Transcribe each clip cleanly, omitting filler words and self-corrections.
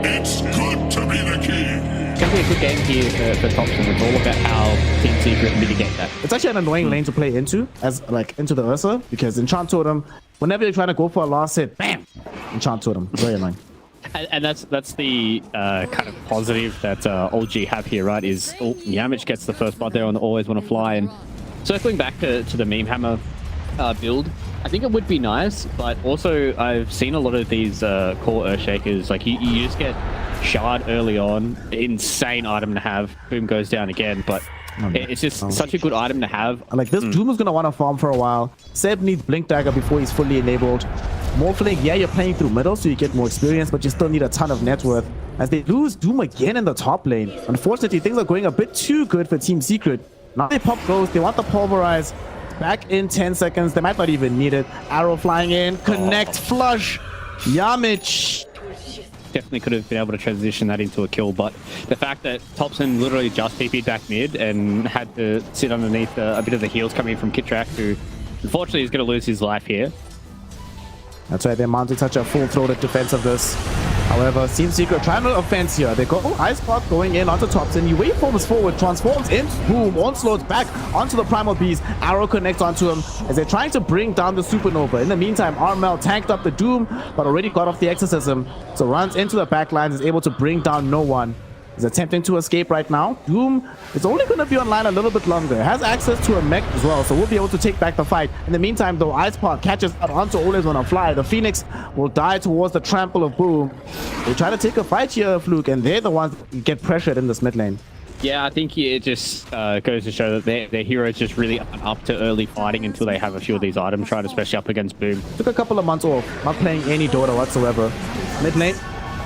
It's good to be the king. It's going to be a good game here for Thompson. It's all about how Team Secret mitigate that. It's actually an annoying lane to play into, into the Ursa, because Enchant Totem, whenever you're trying to go for a last hit, bam! Enchant Totem. Very annoying. And that's the kind of positive that OG have here, right? Is Yamich gets the first blood there on the Always Want to Fly. And circling back to the Meme Hammer build, I think it would be nice, but also I've seen a lot of these core Earthshakers, like you just get Shard early on, insane item to have, boom goes down again, but it's just such a good item to have. Like this Doom is going to want to farm for a while. Seb needs Blink Dagger before he's fully enabled. Morphling, yeah, you're playing through middle, so you get more experience, but you still need a ton of net worth. As they lose Doom again in the top lane. Unfortunately, things are going a bit too good for Team Secret. Now they pop Ghost, they want the Pulverize. Back in 10 seconds, they might not even need it. Arrow flying in, connect, flush. Yamich. Definitely could have been able to transition that into a kill, but the fact that Thompson literally just TP'd back mid and had to sit underneath a bit of the heals coming from Kitrak, who unfortunately is going to lose his life here. That's right, they're mounting such a full-throated defense of this. However, Team Secret trying to offense here. They go Ice Path going in onto Thompson. He waveforms forward, transforms in, boom, onslaughts back onto the Primal Beast. Arrow connects onto him as they're trying to bring down the Supernova. In the meantime, Armel tanked up the Doom, but already got off the Exorcism. So runs into the backlines, is able to bring down no one. Is attempting to escape right now. Doom is only going to be online a little bit longer. Has access to a mech as well, so we'll be able to take back the fight. In the meantime, though, Ice Path catches out onto Always Wanna Fly. The Phoenix will die towards the trample of Boom. They try to take a fight here, Fluke, and they're the ones that get pressured in this mid lane. Yeah, I think it just goes to show that their heroes just really aren't up to early fighting until they have a few of these items, right? Especially up against Boom. Took a couple of months off, not playing any Dota whatsoever. Mid lane.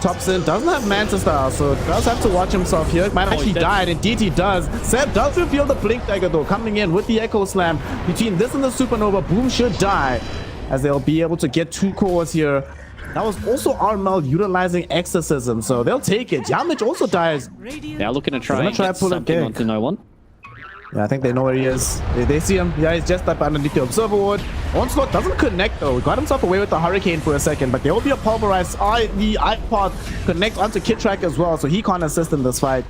Thompson doesn't have Manta Style, so does have to watch himself here. Might actually died, indeed he does. Seb does reveal the Blink Dagger though, coming in with the Echo Slam. Between this and the Supernova, Boom should die, as they'll be able to get 2 cores here. That was also Armel utilizing Exorcism, so they'll take it. Yamich also dies. Now looking to try and get something onto no one. Yeah, I think they know where he is. They see him. Yeah, he's just up underneath the Observer Ward. Onslaught doesn't connect though. He got himself away with the Hurricane for a second, but there will be a Pulverize. The iPod connects onto Kitrak as well, so he can't assist in this fight.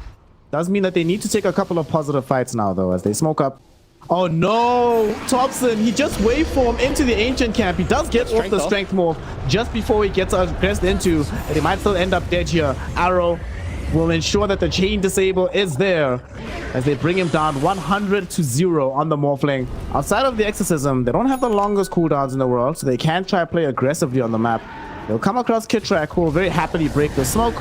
Does mean that they need to take a couple of positive fights now though, as they smoke up. Oh no! Thompson, he just waveformed into the Ancient Camp. He does get off the Strength Morph just before he gets pressed into, and he might still end up dead here. Arrow will ensure that the chain disable is there as they bring him down 100-0 on the Morphling. Outside of the Exorcism, they don't have the longest cooldowns in the world, so they can try play aggressively on the map. They'll come across Kitrak, who will very happily break the smoke.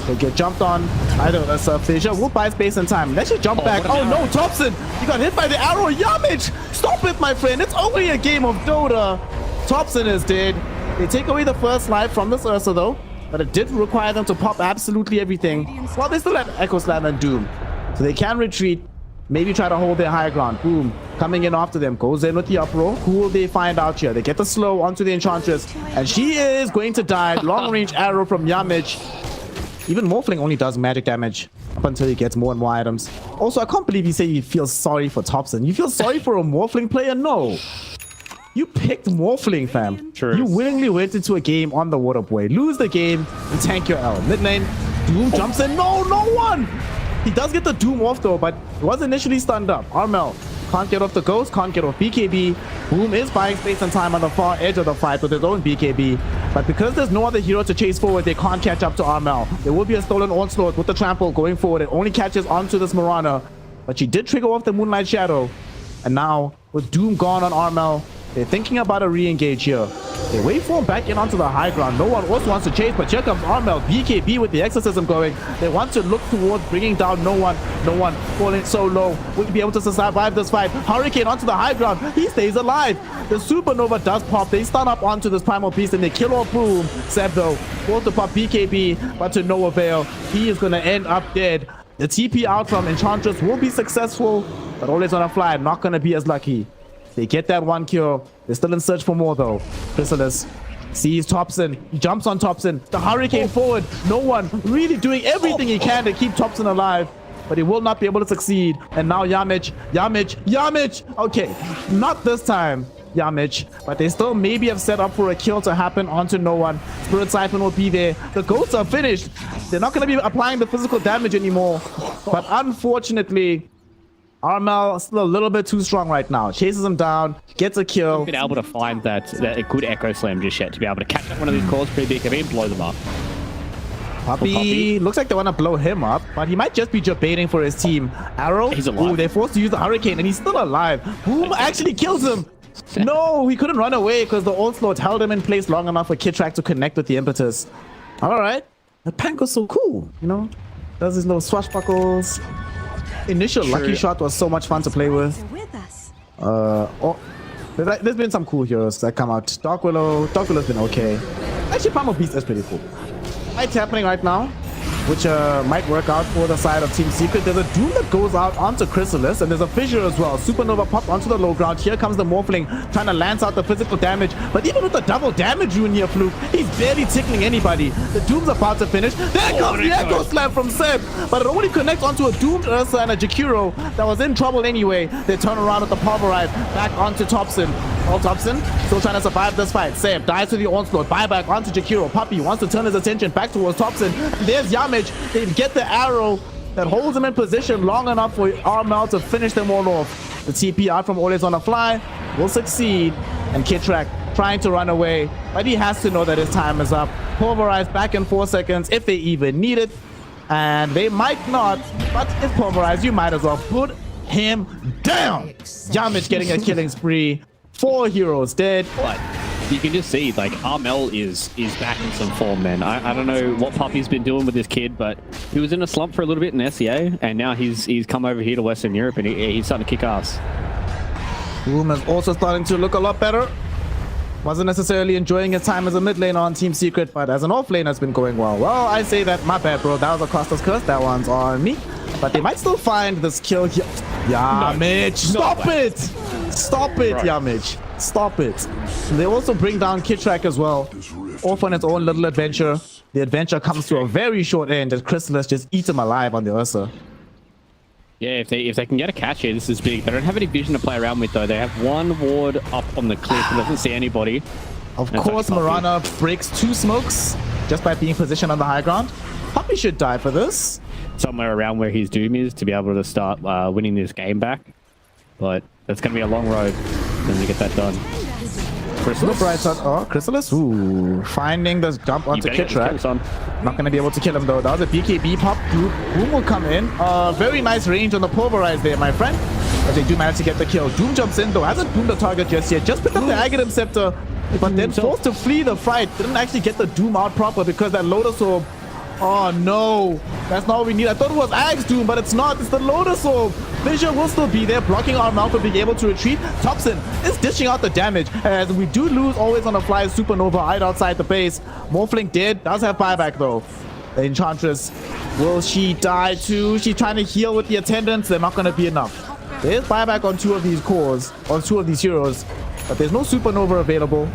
They'll get jumped on. Either Fissure will buy space and time. Let's just jump back. Oh no, Thompson! You got hit by the arrow. Yamich! Stop it, my friend. It's only a game of Dota. Thompson is dead. They take away the first life from this Ursa though, but it did require them to pop absolutely everything. Well, they still have Echo Slam and Doom, so they can retreat, maybe try to hold their high ground. Boom, coming in after them, goes in with the uproar. Who will they find out here? They get the slow onto the Enchantress, and she is going to die. Long range arrow from Yamich. Even Morphling only does magic damage up until he gets more and more items. Also, I can't believe you say you feel sorry for Thompson. You feel sorry for a Morphling player? No. You picked Morphling, fam. True. You willingly went into a game on the water boy. Lose the game and tank your L. Mid lane, Doom jumps in. No, no one! He does get the Doom off though, but he was initially stunned up. Armel can't get off the Ghost, can't get off BKB. Boom is buying space and time on the far edge of the fight with his own BKB. But because there's no other hero to chase forward, they can't catch up to Armel. There will be a stolen onslaught with the trample going forward. It only catches onto this Mirana, but she did trigger off the Moonlight Shadow. And now, with Doom gone on Armel, they're thinking about a re-engage here. They waveform back in onto the high ground. No one also wants to chase, but here comes Armel. BKB with the Exorcism going. They want to look towards bringing down no one. No one falling so low. Will he be able to survive this fight? Hurricane onto the high ground. He stays alive. The Supernova does pop. They stun up onto this Primal Beast and they kill off Boom. Seb though, both to pop BKB, but to no avail. He is going to end up dead. The TP out from Enchantress will be successful, but Always Wanna Fly not going to be as lucky. They get that 1 kill. They're still in search for more though. Chrysalis sees Thompson. He jumps on Thompson. The Hurricane forward. No one really doing everything he can to keep Thompson alive, but he will not be able to succeed. And now Yamich. Okay, not this time. Yamich, but they still maybe have set up for a kill to happen onto no one. Spirit Siphon will be there. The ghosts are finished. They're not going to be applying the physical damage anymore. But unfortunately, Armel is still a little bit too strong right now. Chases him down, gets a kill. Been able to find that a good Echo Slam just yet to be able to catch up one of these calls pretty big and blow them up. Puppy looks like they want to blow him up, but he might just be debating for his team. Arrow, he's alive. Ooh, they're forced to use the Hurricane, and he's still alive. Boom actually kills him. No, he couldn't run away because the Onslaught held him in place long enough for Kitrak to connect with the Impetus. All right, the Panko's so cool, you know, does his little swashbuckles. Initial lucky shot was so much fun to play with. There's been some cool heroes that come out. Dark Willow's been okay. Actually, Primal Beast is pretty cool. Fights happening right now, which might work out for the side of Team Secret. There's a Doom that goes out onto Chrysalis, and there's a Fissure as well. Supernova popped onto the low ground. Here comes the Morphling trying to lance out the physical damage, but even with the double damage rune here, Fluke, he's barely tickling anybody. The Doom's about to finish. There comes the Echo Slam from Seb, but it only connects onto a Doomed Ursa and a Jakiro that was in trouble anyway. They turn around with the Pulverize back onto Thompson. Well, Thompson still trying to survive this fight. Seb dies to the Onslaught. Buyback onto Jakiro. Puppy wants to turn his attention back towards Thompson. There's Yamich. They get the arrow that holds him in position long enough for Armel to finish them all off. The TP out from Always on the Fly will succeed. And Kitrak trying to run away, but he has to know that his time is up. Pulverize back in 4 seconds if they even need it. And they might not, but if Pulverize, you might as well put him down. Yamich getting a killing spree. 4 heroes dead. But you can just see, like, Armel is back in some form, man. I don't know what Puppy's been doing with this kid, but he was in a slump for a little bit in SEA, and now he's come over here to Western Europe, and he's starting to kick ass. Boom is also starting to look a lot better. Wasn't necessarily enjoying his time as a mid laner on Team Secret, but as an off laner, it's been going well. Well, I say that, my bad, bro. That was a Costa's curse. That one's on me. But they might still find this kill here. Yamich, stop it! Stop it, right. Yamich. Stop it. They also bring down Kitrak as well. Off on its own little adventure. The adventure comes to a very short end as Chrysalis just eats him alive on the Ursa. Yeah, if they can get a catch here, this is big. They don't have any vision to play around with, though. They have one ward up on the cliff and doesn't see anybody. Of course, Marana breaks 2 smokes just by being positioned on the high ground. Puppy should die for this. Somewhere around where his Doom is to be able to start winning this game back. But that's going to be a long road when we get that done. Chrysalis. Chrysalis. Ooh, finding this jump onto Kitrak. Not going to be able to kill him though. That was a BKB pop. Doom will come in. Very nice range on the Pulverize there, my friend. But they do manage to get the kill. Doom jumps in though. Hasn't boomed the target just yet. Just picked up the Aghanim Scepter. But then forced to flee the fight. Didn't actually get the Doom out proper because that Lotus Orb. Oh no, that's not what we need. I thought it was Ag's Doom, but it's not. It's the Lotus Orb. Vision will still be there, blocking our mouth from being able to retreat. Thompson is dishing out the damage as we do lose Always on the Fly Supernova right outside the base. Morphling dead, does have buyback though. The Enchantress, will she die too? She's trying to heal with the attendants. They're not going to be enough. There's buyback on 2 of these cores, on 2 of these heroes, but there's no Supernova available.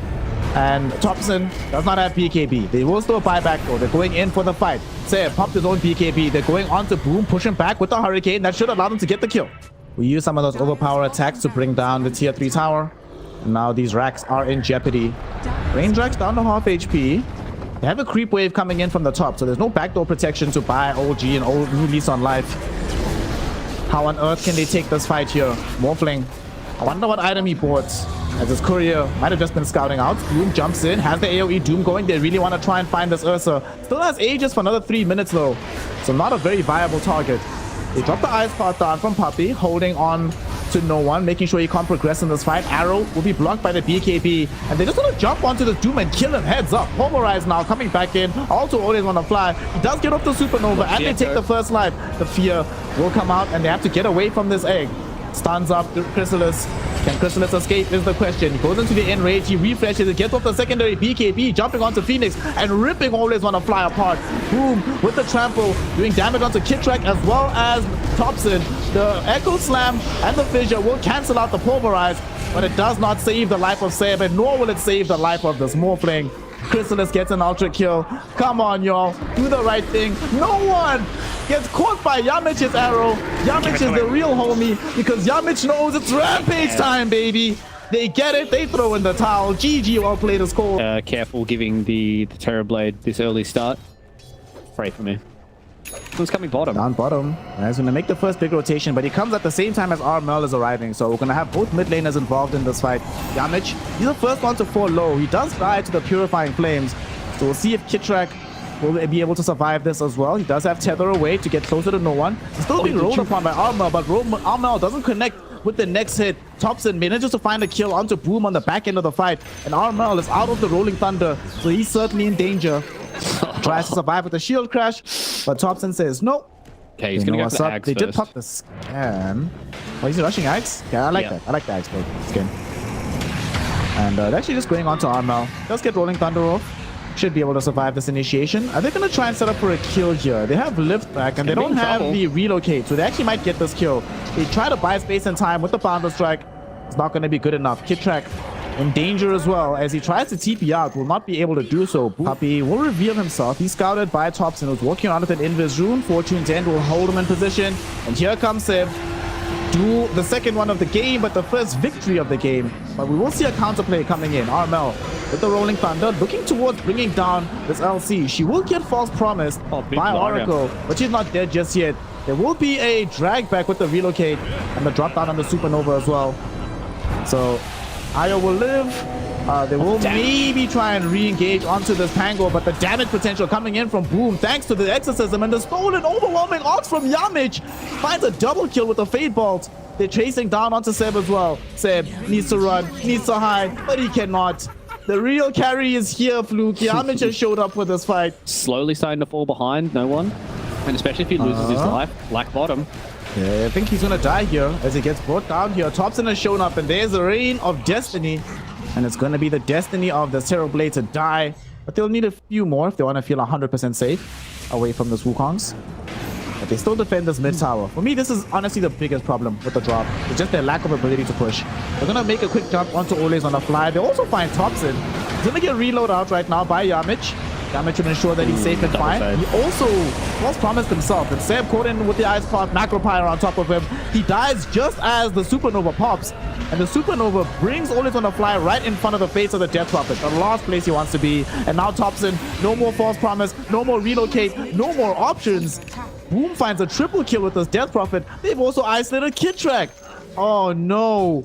And Thompson does not have BKB. They will still buy back though. They're going in for the fight. Say, popped his own BKB. They're going on to Boom, pushing back with the Hurricane. That should allow them to get the kill. We use some of those overpower attacks to bring down the tier 3 tower. And now these racks are in jeopardy. Range racks down to half HP. They have a creep wave coming in from the top, so there's no backdoor protection to buy OG and old new lease on life. How on earth can they take this fight here? Morphling. I wonder what item he bought. As his courier might have just been scouting out. Doom jumps in, has the AoE Doom going. They really want to try and find this Ursa. Still has Aegis for another 3 minutes though. So not a very viable target. They drop the Ice Path down from Puppy, holding on to no one, making sure he can't progress in this fight. Arrow will be blocked by the BKB. And they just want to jump onto the Doom and kill him heads up. Pulverize now coming back in. Also Always on the Fly. He does get off the Supernova and they take the first life. The Fear will come out and they have to get away from this egg. Stuns up Chrysalis. Can Chrysalis escape is the question. He goes into the enrage, he refreshes it, gets off the secondary BKB, jumping onto Phoenix and ripping Always on a Fly apart. Boom, with the trample, doing damage onto Kitrak as well as Thompson. The Echo Slam and the Fissure will cancel out the Pulverize, but it does not save the life of Seb, and nor will it save the life of this Morphling. Chrysalis gets an ultra kill. Come on, y'all. Do the right thing. No one gets caught by Yamich's arrow. Yamich is the real homie because Yamich knows it's rampage time, baby. They get it. They throw in the towel. GG, well played is called. Careful giving the Terrorblade this early start. Pray for me. Who's coming bottom? Down bottom. He's going to make the first big rotation, but he comes at the same time as Armel is arriving. So we're going to have both mid laners involved in this fight. Yamich, he's the first one to fall low. He does die to the Purifying Flames. So we'll see if Kitrak will be able to survive this as well. He does have Tether away to get closer to no one. He's still being rolled upon by Armel, but Armel doesn't connect with the next hit. Thompson manages to find a kill onto Boom on the back end of the fight. And Armel is out of the Rolling Thunder, so he's certainly in danger. Tries to survive with a shield crash, but Thompson says no. Okay, he's gonna go for the Axe They did first. pop the scan. Oh, he's rushing Axe? Yeah, I like that. I like the Axe build skin. And they're actually just going on to Armel. Does get Rolling Thunder off. Should be able to survive this initiation. Are they going to try and set up for a kill here? They have lift back and they don't have the relocate, so they actually might get this kill. They try to buy space and time with the Founder Strike. It's not going to be good enough. Kitrak in danger as well as he tries to TP out. Will not be able to do so. Puppy will reveal himself. He's scouted by Thompson, who's walking around with an Invis Rune. Fortune's End will hold him in position. And here comes Seb. Do the second one of the game, but the first victory of the game. But we will see a counterplay coming in. Armel with the Rolling Thunder, looking towards bringing down this LC. She will get false promised by Oracle, but she's not dead just yet. There will be a drag back with the relocate and the drop down on the Supernova as well. So Ayo will live. They will maybe try and re-engage onto this Pango, but the damage potential coming in from Boom thanks to the Exorcism and the stolen overwhelming odds from Yamich finds a double kill with the Fade Bolt. They're chasing down onto Seb as well. Seb needs to run, needs to hide, but he cannot. The real carry is here, Fluke. Yamich has showed up for this fight. Slowly starting to fall behind, no one. And especially if he loses his life, black bottom. Yeah, I think he's gonna die here as he gets brought down here. Thompson has shown up and there's a Reign of Destiny. And it's gonna be the destiny of the Terrorblade to die. But they'll need a few more if they want to feel 100% safe away from the Wukongs. But they still defend this mid tower. For me, this is honestly the biggest problem with the drop. It's just their lack of ability to push. They're gonna make a quick jump onto Ole's on the fly. They also find Thompson. He's gonna get reload out right now by Yamich. Yamich will ensure that he's safe and fine. He also was promised himself. And Seb caught in with the Ice Pot, Macro Pyre on top of him. He dies just as the Supernova pops. And the Supernova brings Ole's on the fly right in front of the face of the Death Prophet. The last place he wants to be. And now Thompson, no more false promise, no more relocate, no more options. Boom finds a triple kill with this Death Prophet. They've also isolated Kitrak. Oh no.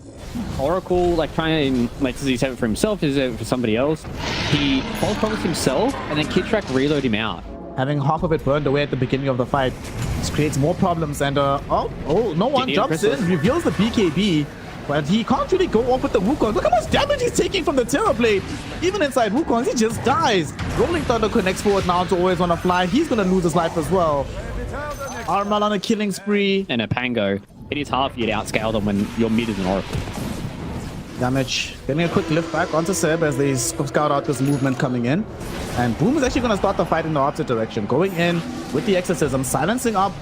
Oracle, like, trying, like, does he save it for himself? Does he save it for somebody else? He false promised himself, and then Kitrak reload him out. Having half of it burned away at the beginning of the fight. This creates more problems, and no one jumps in, reveals the BKB, but he can't really go off with the Wukong. Look how much damage he's taking from the Terrorblade. Even inside Wukong, he just dies. Rolling Thunder connects forward now to Always Wanna Fly. He's gonna lose his life as well. Armel on a killing spree. And a Pango. It is hard for you to outscale them when you're mid as an Oracle. Damage. Getting a quick lift back onto Seb as they scout out this movement coming in. And Boom is actually going to start the fight in the opposite direction. Going in with the Exorcism, silencing up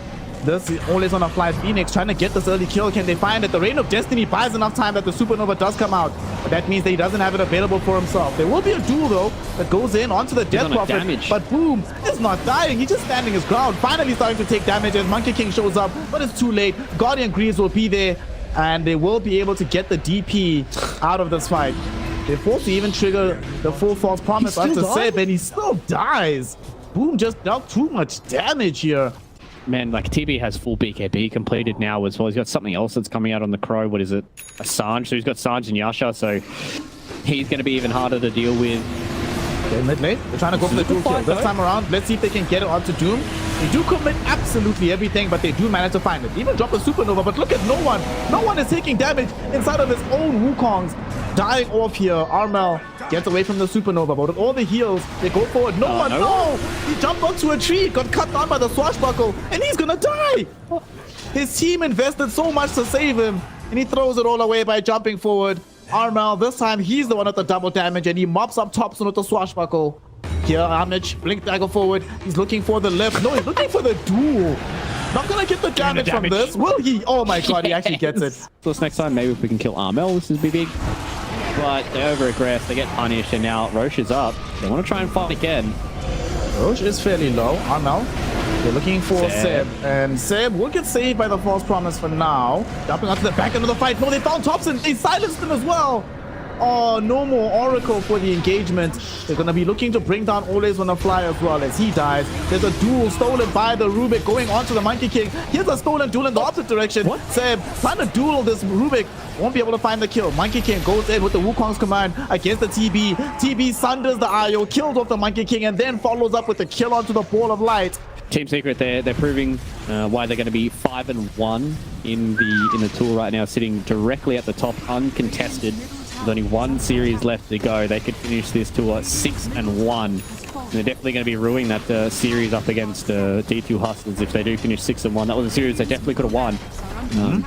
this Always Wanna Fly Phoenix, trying to get this early kill. Can they find it? The Reign of Destiny buys enough time that the Supernova does come out. But that means that he doesn't have it available for himself. There will be a duel, though, that goes in onto the Death Prophet. But Boom is not dying. He's just standing his ground. Finally starting to take damage as Monkey King shows up. But it's too late. Guardian Greaves will be there. And they will be able to get the DP out of this fight. They're forced to even trigger the full false promise onto Seb, and he still dies. Boom just dealt too much damage here. Man, like, TB has full BKB completed now as well. He's got something else that's coming out on the Crow. What is it? A Sanj. So he's got Sanj and Yasha, so he's going to be even harder to deal with. Okay, mid lane. They're trying to go for the dual kill. This time around, let's see if they can get it onto Doom. They do commit absolutely everything, but they do manage to find it. They even drop a Supernova, but look at no one. No one is taking damage inside of his own Wukongs. Dying off here. Armel gets away from the Supernova, but with all the heals, they go forward. No one, no! He jumped onto a tree, got cut down by the swashbuckle, and he's gonna die! His team invested so much to save him, and he throws it all away by jumping forward. Armel, this time he's the one with the double damage, and he mops up Thompson with the swashbuckle. Here, Amich, blink dagger forward. He's looking for the lift. No, he's looking for the duel. Not gonna get the damage from this. Will he? Oh my god, he actually gets it. So this next time, maybe if we can kill Armel, this is big. But they over-aggress, they get punished, and now Roche is up. They want to try and fight again. Roche is fairly low. Armel They're looking for Seb. Seb, and Seb will get saved by the false promise for now. Jumping onto the back end of the fight. No, they found Thompson. They silenced him as well. Oh, no more Oracle for the engagement. They're going to be looking to bring down Always Wanna Fly as well as he dies. There's a duel stolen by the Rubik going onto the Monkey King. Here's a stolen duel in the opposite direction. What? Seb trying to duel this Rubik. Won't be able to find the kill. Monkey King goes in with the Wukong's command against the TB. TB sunders the IO, kills off the Monkey King, and then follows up with the kill onto the Ball of Light. Team Secret, they're proving why they're going to be 5-1 in the tour right now, sitting directly at the top, uncontested. With only one series left to go, they could finish this tour 6-1. And they're definitely going to be ruining that series up against D2 Hustlers if they do finish 6-1. That was a series they definitely could have won.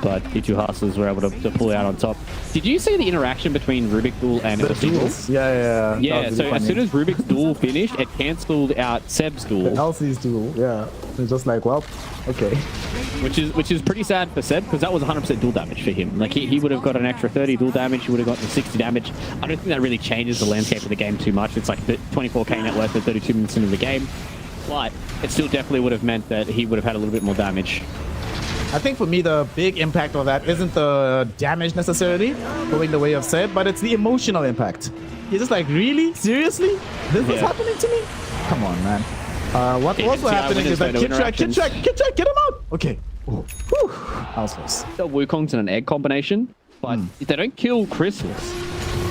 But D2 Hustlers were able to pull out on top. Did you see the interaction between Rubik Duel and The duels. Yeah. Yeah, That was so really as soon as Rubik's duel finished, it cancelled out Seb's duel. Elsie's duel, yeah. It's just like, well, okay. Which is pretty sad for Seb, because that was 100% duel damage for him. Like, he would have got an extra 30 duel damage, he would have gotten 60 damage. I don't think that really changes the landscape of the game too much. It's like the 24k net worth for 32 minutes into the game. But it still definitely would have meant that he would have had a little bit more damage. I think for me, the big impact of that isn't the damage necessarily going the way of Seb, but it's the emotional impact. He's just like, really? Seriously? This is happening to me? Come on, man. What's also happening is that Kid Track, get him out! Okay. Ooh. Whew. That was close. The Wukong's an egg combination, but if they don't kill Chrysalis,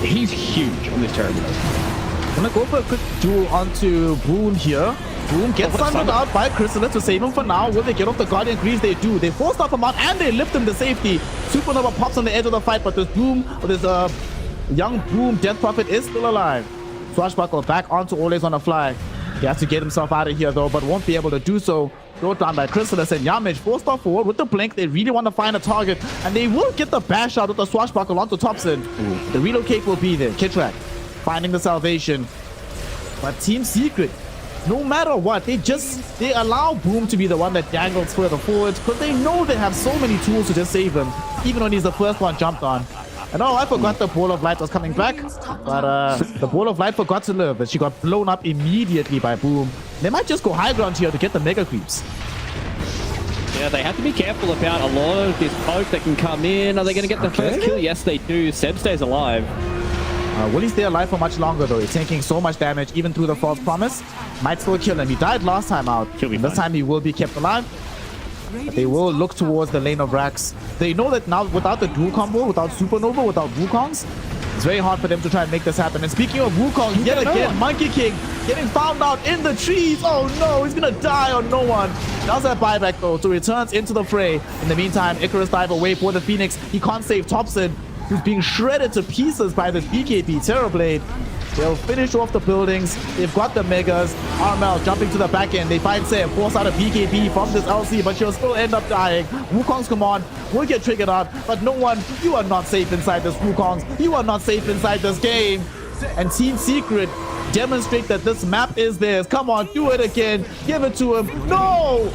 he's huge on this terrible. Gonna go for a quick duel onto Boom here. Boom gets sundered out by Chrysalis to save him for now. Will they get off the Guardian Greaves? They do. They force off him out and they lift him to safety. Supernova pops on the edge of the fight, but this Boom, this young Boom Death Prophet is still alive. Swashbuckle back onto Always Wanna Fly. He has to get himself out of here though, but won't be able to do so. Brought down by Chrysalis and Yamage forced off forward with the blink. They really want to find a target, and they will get the bash out with the Swashbuckle onto Thompson. The relocate will be there. Kid Track finding the salvation, but Team Secret, no matter what, they allow Boom to be the one that dangles further forward because they know they have so many tools to just save him, even when he's the first one jumped on. And oh, I forgot the Ball of Light was coming back, but the Ball of Light forgot to live, and she got blown up immediately by Boom. They might just go high ground here to get the Mega Creeps. Yeah, they have to be careful about a lot of this poke that can come in. Are they going to get the first kill? Yes, they do. Seb stays alive. Will he stay alive for much longer though? He's taking so much damage even through the false promise. Might still kill him. He died last time out. And this time he will be kept alive. But they will look towards the lane of Rax. They know that now without the dual combo, without Supernova, without Wukongs, it's very hard for them to try and make this happen. And speaking of Wukong, yet again, Monkey King getting found out in the trees. Oh no, he's gonna die on no one. Does that buyback though, so returns into the fray. In the meantime, Icarus dive away for the Phoenix. He can't save Thompson, who's being shredded to pieces by this BKB Terrorblade. They'll finish off the buildings. They've got the Megas. Armel jumping to the back end. They find Sam, force out a BKB from this LC, but she'll still end up dying. Wukong's command will get triggered out, but no one, you are not safe inside this Wukong's. You are not safe inside this game. And Team Secret demonstrate that this map is theirs. Come on, do it again. Give it to him. No!